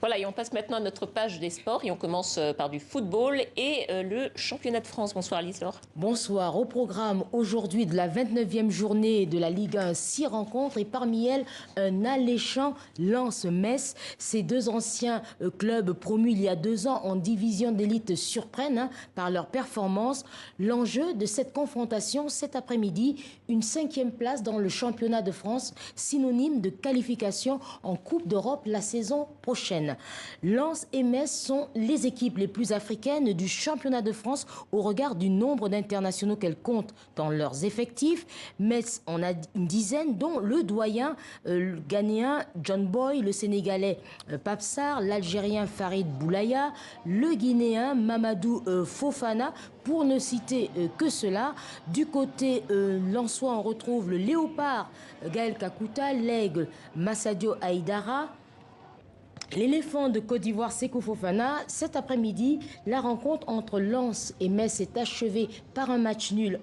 Voilà, et on passe maintenant à notre page des sports et on commence par du football et le championnat de France. Bonsoir Lise-Laure. Bonsoir. Au programme aujourd'hui de la 29e journée de la Ligue 1, 6 rencontres et parmi elles un alléchant Lens-Metz. Ces deux anciens clubs promus il y a 2 ans en division d'élite surprennent par leur performance. L'enjeu de cette confrontation cet après-midi, une 5e place dans le championnat de France, synonyme de qualification en Coupe d'Europe la saison prochaine. Lens et Metz sont les équipes les plus africaines du championnat de France au regard du nombre d'internationaux qu'elles comptent dans leurs effectifs. Metz en a une dizaine, dont le doyen ghanéen John Boy, le sénégalais Pape Sarr, l'algérien Farid Boulaya, le guinéen Mamadou Fofana, pour ne citer que cela. Du côté lensois, on retrouve le léopard Gaël Kakuta, l'aigle Massadio Aïdara, l'éléphant de Côte d'Ivoire, Sékou Fofana. Cet après-midi, la rencontre entre Lens et Metz est achevée par un match nul,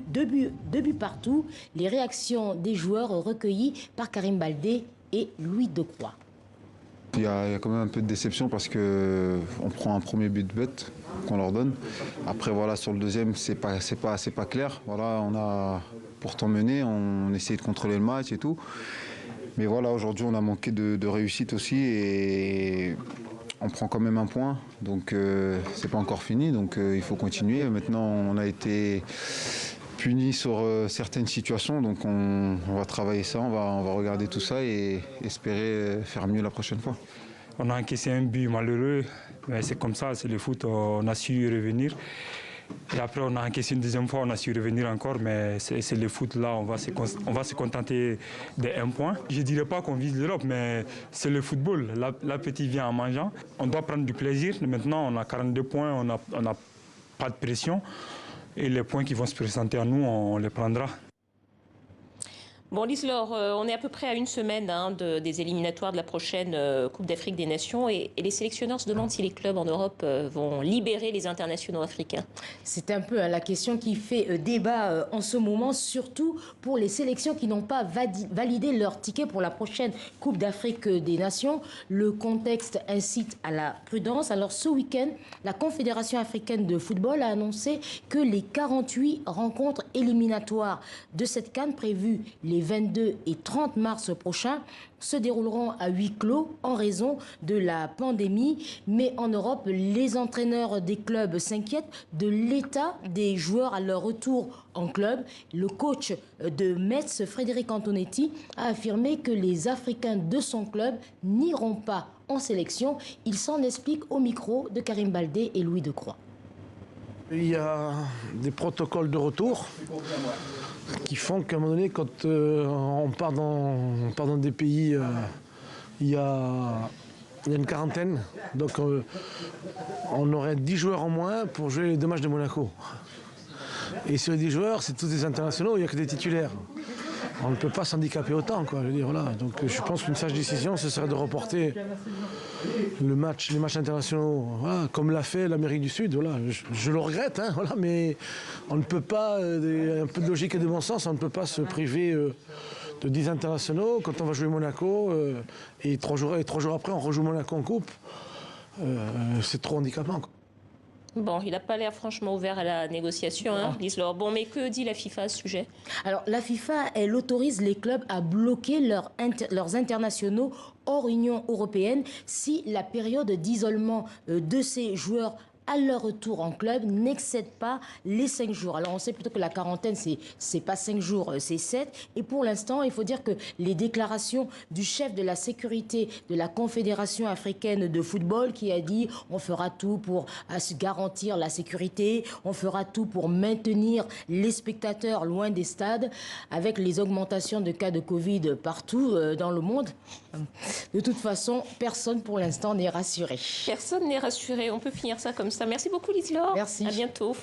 deux buts partout. Les réactions des joueurs recueillies par Karim Baldé et Louis Decroix. Il y a quand même un peu de déception parce qu'on prend un premier but bête qu'on leur donne. Après, voilà, sur le deuxième, c'est pas clair. Voilà, on a pourtant mené, on essaye de contrôler le match et tout. Mais voilà, aujourd'hui, on a manqué de réussite aussi et on prend quand même un point. Donc, c'est pas encore fini, donc il faut continuer. Maintenant, on a été puni sur certaines situations, donc on va travailler ça, on va regarder tout ça et espérer faire mieux la prochaine fois. On a encaissé un but malheureux, mais c'est comme ça, c'est le foot, on a su y revenir. Et après, on a encaissé une deuxième fois, on a su revenir encore, mais c'est le foot là, on va se contenter d'un point. Je ne dirais pas qu'on vise l'Europe, mais c'est le football. L'appétit vient en mangeant. On doit prendre du plaisir. Maintenant, on a 42 points, on n'a pas de pression. Et les points qui vont se présenter à nous, on les prendra. Bon, Lise-Laure, on est à peu près à une semaine des éliminatoires de la prochaine Coupe d'Afrique des Nations et les sélectionneurs se demandent si les clubs en Europe vont libérer les internationaux africains. C'est un peu la question qui fait débat en ce moment, surtout pour les sélections qui n'ont pas validé leur ticket pour la prochaine Coupe d'Afrique des Nations. Le contexte incite à la prudence. Alors ce week-end, la Confédération africaine de football a annoncé que les 48 rencontres éliminatoires de cette CAN prévues les 22 et 30 mars prochains se dérouleront à huis clos en raison de la pandémie. Mais en Europe, les entraîneurs des clubs s'inquiètent de l'état des joueurs à leur retour en club. Le coach de Metz, Frédéric Antonetti, a affirmé que les Africains de son club n'iront pas en sélection. Il s'en explique au micro de Karim Baldé et Louis Decroix. Il y a des protocoles de retour qui font qu'à un moment donné, quand on part dans des pays, il y a une quarantaine. Donc on aurait 10 joueurs en moins pour jouer les 2 matchs de Monaco. Et sur les 10 joueurs, c'est tous des internationaux, il n'y a que des titulaires. On ne peut pas s'handicaper autant, quoi. Je veux dire, voilà. Donc je pense qu'une sage décision, ce serait de reporter les matchs internationaux, voilà, comme l'a fait l'Amérique du Sud. Voilà. Je le regrette, hein, voilà, mais on ne peut pas, un peu de logique et de bon sens, on ne peut pas se priver de 10 internationaux quand on va jouer Monaco et 3 jours après on rejoue Monaco en coupe. C'est trop handicapant, quoi. Bon, il n'a pas l'air franchement ouvert à la négociation, hein, Lise-Laure. Bon, mais que dit la FIFA à ce sujet? Alors, la FIFA, elle autorise les clubs à bloquer leurs internationaux hors Union européenne si la période d'isolement de ces joueurs à leur retour en club n'excède pas les 5 jours. Alors on sait plutôt que la quarantaine, c'est pas 5 jours, c'est 7. Et pour l'instant, il faut dire que les déclarations du chef de la sécurité de la Confédération africaine de football qui a dit on fera tout pour garantir la sécurité, on fera tout pour maintenir les spectateurs loin des stades, avec les augmentations de cas de Covid partout dans le monde. De toute façon, personne pour l'instant n'est rassuré. Personne n'est rassuré. On peut finir ça comme ça. Merci beaucoup, Lise-Laure. Merci. À bientôt.